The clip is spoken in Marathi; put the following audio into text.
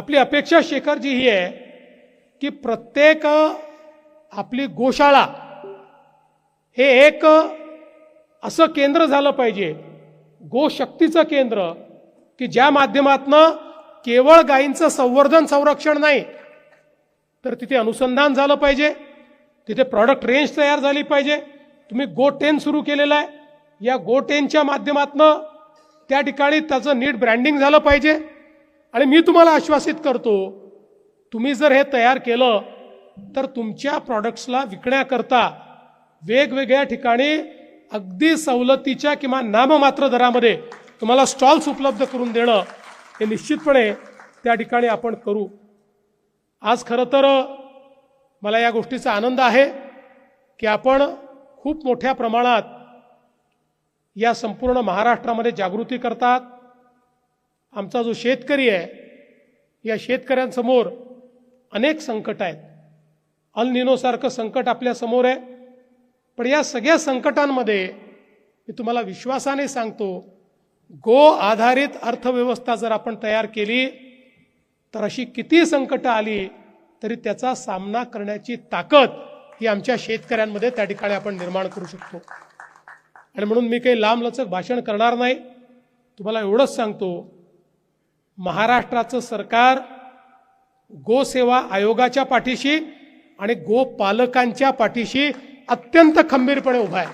आपली अपेक्षा शेखरजी ही आहे की प्रत्येक आपली गोशाळा हे एक असं केंद्र झालं पाहिजे, गोशक्तीचं केंद्र, की ज्या माध्यमातनं केवळ गायींचं संवर्धन संरक्षण नाही तर तिथे अनुसंधान झालं पाहिजे, तिथे प्रॉडक्ट रेंज तयार झाली पाहिजे. तुम्ही गो10 सुरू केलेलं आहे, या गो10च्या माध्यमातनं त्या ठिकाणी त्याचं नीट ब्रँडिंग झालं पाहिजे. आणि मी तुम्हाला आश्वासित करतो, तुम्ही जर हे तयार केलं तर तुमच्या प्रॉडक्ट्सला विकण्याकरता वेगवेगळ्या ठिकाणी अगदी सवलतीच्या किंवा नाममात्र दरामध्ये तुम्हाला स्टॉल्स उपलब्ध करून देणं हे निश्चितपणे त्या ठिकाणी आपण करू. आज खरं तर मला या गोष्टीचा आनंद आहे की आपण खूप मोठ्या प्रमाणात या संपूर्ण महाराष्ट्रामध्ये जागृती करतात. आमचा जो शेतकरी आहे, या शेतकऱ्यांसमोर अनेक संकट आहेत. अल निनोसारखं संकट आपल्या समोर आहे. पण या सगळ्या संकटांमध्ये मी तुम्हाला विश्वासाने सांगतो, गो आधारित अर्थव्यवस्था जर आपण तयार केली तर अशी किती संकटं आली तरी त्याचा सामना करण्याची ताकद ही आमच्या शेतकऱ्यांमध्ये त्या ठिकाणी आपण निर्माण करू शकतो. आणि म्हणून मी काही लांबलचक भाषण करणार नाही. तुम्हाला एवढंच सांगतो, महाराष्ट्राचं सरकार गोसेवा आयोगाच्या पाठीशी आणि गोपालकांच्या पाठीशी अत्यंत खंबीरपणे उभा आहे.